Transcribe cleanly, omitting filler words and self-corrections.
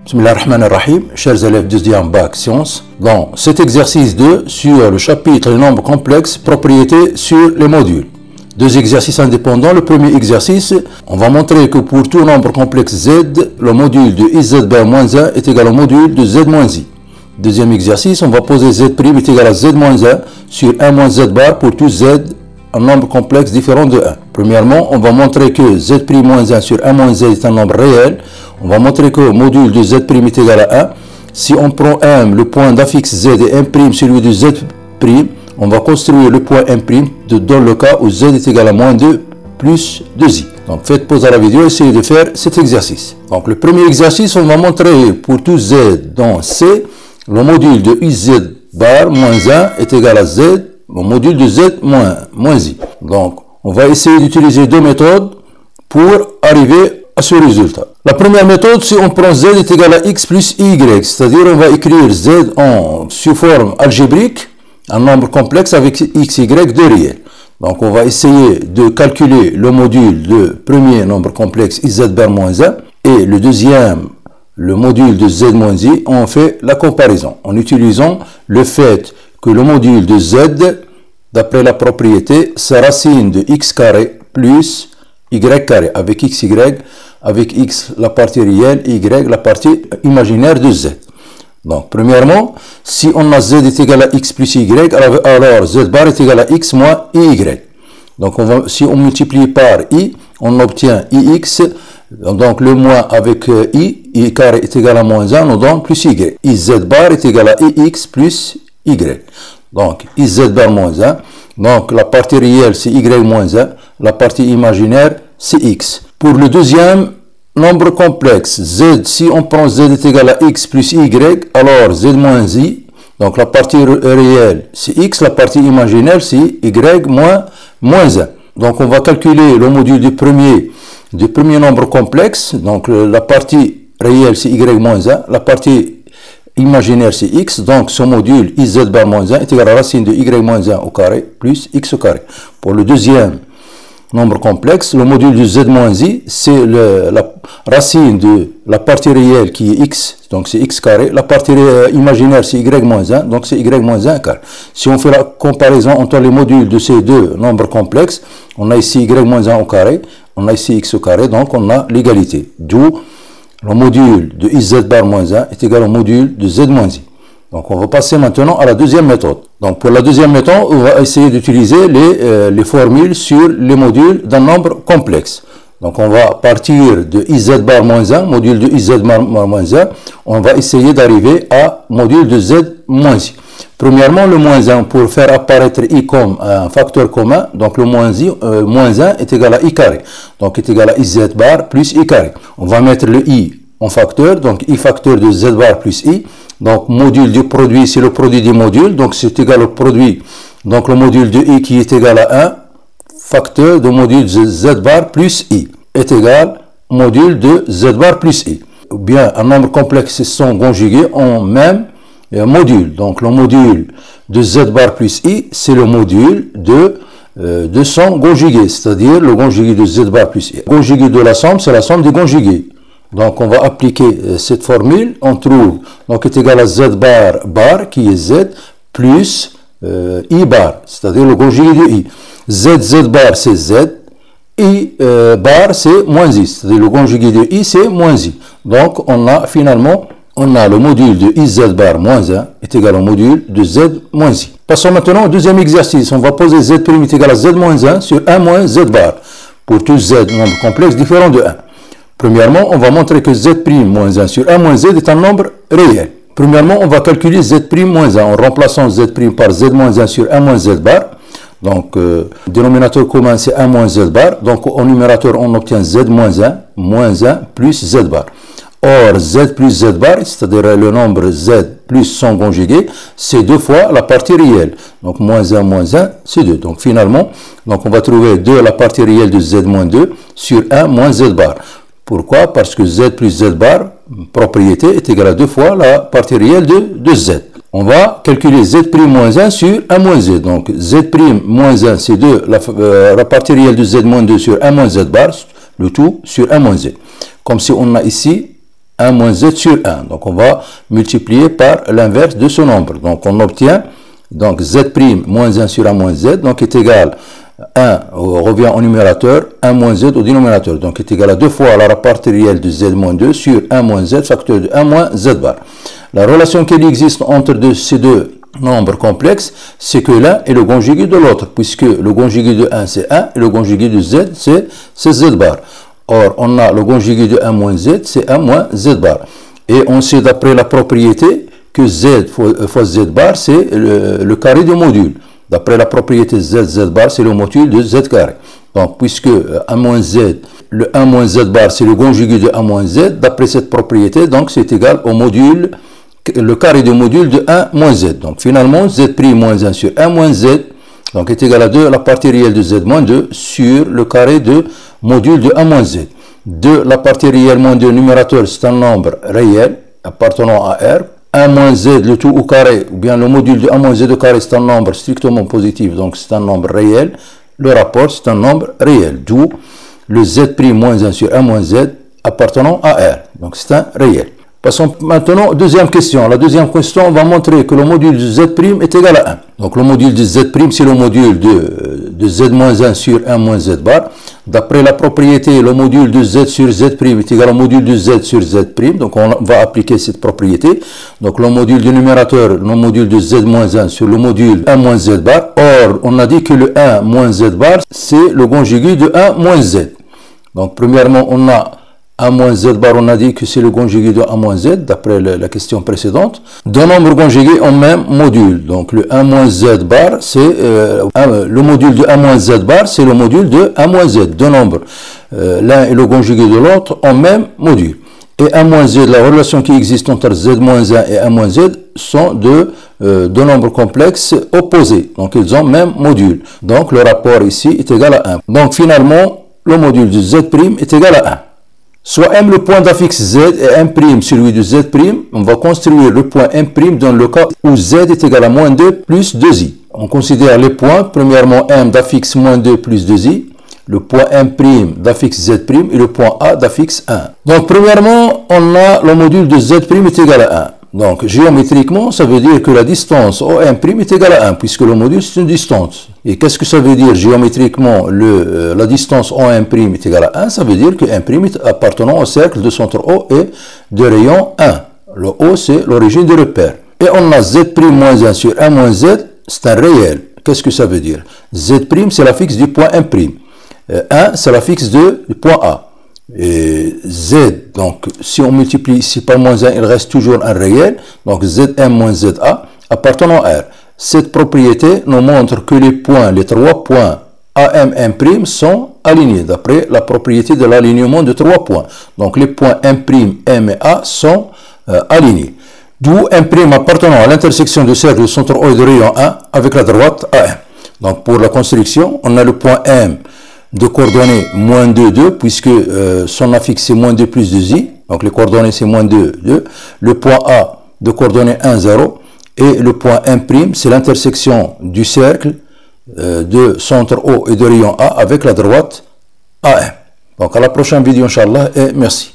Bismillahirrahmanirrahim, chers élèves deuxième bac sciences. Dans cet exercice 2 sur le chapitre les nombres complexes, propriétés sur les modules. Deux exercices indépendants. Le premier exercice, on va montrer que pour tout nombre complexe z, le module de iz bar moins 1 est égal au module de z moins i. Deuxième exercice, on va poser z' est égal à z moins 1 sur 1 moins z bar pour tout z, un nombre complexe différent de 1. Premièrement, on va montrer que z' moins 1 sur 1 moins z est un nombre réel. On va montrer que le module de z' est égal à 1. Si on prend M, le point d'affixe z, et M' celui de z', on va construire le point M' dans le cas où z est égal à moins 2 plus 2i. Donc faites pause à la vidéo et essayez de faire cet exercice. Donc le premier exercice, on va montrer pour tout z dans C, le module de iz bar moins 1 est égal à z, le module de z moins i. Donc on va essayer d'utiliser deux méthodes pour arriver à ce résultat. La première méthode, si on prend z est égal à x plus y, c'est-à-dire on va écrire z sous forme algébrique, un nombre complexe avec x, y de réel. Donc on va essayer de calculer le module de premier nombre complexe iz bar moins 1 et le deuxième, le module de z moins i. On fait la comparaison en utilisant le fait que le module de z, d'après la propriété, c'est racine de x carré plus y carré, avec x, y, avec x la partie réelle, y la partie imaginaire de z. Donc, premièrement, si on a z est égal à x plus y, alors z bar est égal à x moins y. Donc, si on multiplie par i, on obtient ix. Donc, le moins avec i carré est égal à moins 1, on donne plus y. iz bar est égal à ix plus y. Donc, iz bar moins 1. Donc, la partie réelle, c'est y moins 1. La partie imaginaire, c'est x. Pour le deuxième nombre complexe, z, si on prend z est égal à x plus y, alors z moins i. Donc, la partie réelle, c'est x. La partie imaginaire, c'est y moins 1. Donc, on va calculer le module du premier nombre complexe. Donc, la partie réelle, c'est y moins 1. La partie imaginaire, c'est x. Donc, ce module iz bar moins 1 est égal à la racine de y moins 1 au carré plus x au carré. Pour le deuxième nombre complexe, le module de z moins i, c'est la racine de la partie réelle qui est x, donc c'est x carré. La partie imaginaire, c'est y moins 1, donc c'est y moins 1 carré. Si on fait la comparaison entre les modules de ces deux nombres complexes, on a ici y moins 1 au carré, on a ici x au carré, donc on a l'égalité. D'où le module de iz bar moins 1 est égal au module de z moins i. Donc, on va passer maintenant à la deuxième méthode. Donc, pour la deuxième méthode, on va essayer d'utiliser les formules sur les modules d'un nombre complexe. Donc, on va partir de iz bar moins 1, module de iz bar moins 1. On va essayer d'arriver à module de z moins i. Premièrement, le moins 1, pour faire apparaître i comme un facteur commun, donc le moins 1 est égal à i carré. Donc, est égal à iz bar plus i carré. On va mettre le i en facteur, donc i facteur de z bar plus i. Donc, module du produit, c'est le produit des modules. Donc, c'est égal au produit. Donc, le module de i qui est égal à 1, facteur de module de z bar plus i, est égal au module de z bar plus i. Ou bien, un nombre complexe sont conjugués en même module. Donc, le module de z bar plus i, c'est le module de son conjugué, c'est-à-dire le conjugué de z bar plus i. Le conjugué de la somme, c'est la somme des conjugués. Donc, on va appliquer cette formule. On trouve, donc, est égal à z bar, qui est z, plus i bar, c'est-à-dire le conjugué de i. Z bar, c'est z. I bar, c'est moins i, c'est-à-dire le conjugué de i, c'est moins i. Donc, finalement, on a le module de iz bar moins 1 est égal au module de z moins i. Passons maintenant au deuxième exercice. On va poser z' est égal à z moins 1 sur 1 moins z bar. Pour tout z, nombre complexe différent de 1. Premièrement, on va montrer que z' moins 1 sur 1 moins z est un nombre réel. Premièrement, on va calculer z' moins 1 en remplaçant z' par z moins 1 sur 1 moins z bar. Donc, dénominateur commun, c'est 1 moins z bar. Donc, au numérateur, on obtient z moins 1 plus z bar. Or, z plus z bar, c'est-à-dire le nombre z plus son conjugué, c'est 2 fois la partie réelle. Donc, moins 1, c'est 2. Donc, finalement, on va trouver 2 la partie réelle de z moins 2 sur 1 moins z bar. Pourquoi? Parce que z plus z bar, propriété, est égal à 2 fois la partie réelle de z. On va calculer z' moins 1 sur 1 moins z. Donc, z' moins 1, c'est 2, la partie réelle de z moins 2 sur 1 moins z bar, le tout sur 1 moins z. Comme si on a ici 1 moins z sur 1. Donc, on va multiplier par l'inverse de ce nombre. Donc, on obtient donc z' moins 1 sur 1 moins z, donc est égal 1 revient au numérateur, 1 moins z au dénominateur. Donc, est égal à 2 fois la partie réelle de z moins 2 sur 1 moins z facteur de 1 moins z bar. La relation qui existe entre ces deux nombres complexes, c'est que l'un est le conjugué de l'autre, puisque le conjugué de 1 c'est 1 et le conjugué de z c'est z bar. Or, on a le conjugué de 1 moins z, c'est 1 moins z bar. Et on sait d'après la propriété que z fois z bar, c'est le carré du module. D'après la propriété z bar, c'est le module de z carré. Donc, puisque 1 moins z, le 1 moins z bar, c'est le conjugué de 1 moins z, d'après cette propriété, donc c'est égal au module, le carré du module de 1 moins z. Donc, finalement, z' moins 1 sur 1 moins z, donc est égal à 2, la partie réelle de z moins 2 sur le carré de module de 1 moins z. De la partie réelle moins 2, numérateur, c'est un nombre réel appartenant à R. 1 moins z, le tout au carré, ou bien le module de 1 moins z au carré, c'est un nombre strictement positif, donc c'est un nombre réel. Le rapport, c'est un nombre réel, d'où le z' moins 1 sur 1 moins z appartenant à R. Donc c'est un réel. Passons maintenant aux deuxième question. La deuxième question va montrer que le module de z' est égal à 1. Donc le module de z', c'est le module de z moins 1 sur 1 moins z bar. D'après la propriété, le module de z sur z' est égal au module de z sur z'. Donc on va appliquer cette propriété. Donc le module du numérateur, le module de z moins 1 sur le module 1 moins z bar. Or, on a dit que le 1 moins z bar, c'est le conjugué de 1 moins z. Donc premièrement, on a 1 moins z bar, on a dit que c'est le conjugué de 1 moins z, d'après la question précédente. Deux nombres conjugués en même module. Donc le 1 moins z bar, c'est le module de 1 moins z bar, c'est le module de 1 moins z. Deux nombres, l'un est le conjugué de l'autre en même module. Et 1 moins z, la relation qui existe entre z moins 1 et 1 moins z sont deux nombres complexes opposés. Donc ils ont même module. Donc le rapport ici est égal à 1. Donc finalement, le module de z' est égal à 1. Soit M le point d'affixe Z et M' celui de Z', on va construire le point M' dans le cas où Z est égal à moins 2 plus 2i. On considère les points, premièrement M d'affixe moins 2 plus 2i, le point M' d'affixe Z' et le point A d'affixe 1. Donc premièrement, on a le module de Z' est égal à 1. Donc géométriquement, ça veut dire que la distance OM' est égale à 1, puisque le module c'est une distance. Et qu'est-ce que ça veut dire géométriquement? La distance OM' est égale à 1, ça veut dire que M' est appartenant au cercle de centre O et de rayon 1. Le O c'est l'origine du repère. Et on a Z' moins 1 sur 1 moins Z, c'est un réel. Qu'est-ce que ça veut dire? Z' c'est la fixe du point M'. 1 c'est la fixe du point A. Et Z, donc si on multiplie ici par moins 1, il reste toujours un réel, donc Zm moins Za appartenant à R. Cette propriété nous montre que les trois points AM, M' sont alignés, d'après la propriété de l'alignement de trois points. Donc les points M', M et A sont alignés. D'où M' appartenant à l'intersection du cercle du centre O et de rayon 1 avec la droite AM. Donc pour la construction, on a le point M de coordonnées moins 2, 2, puisque son affixe c'est moins 2 plus 2i, donc les coordonnées c'est moins 2, 2. Le point A de coordonnées 1, 0, et le point M', c'est l'intersection du cercle de centre O et de rayon A avec la droite AM. Donc à la prochaine vidéo, Inch'Allah, et merci.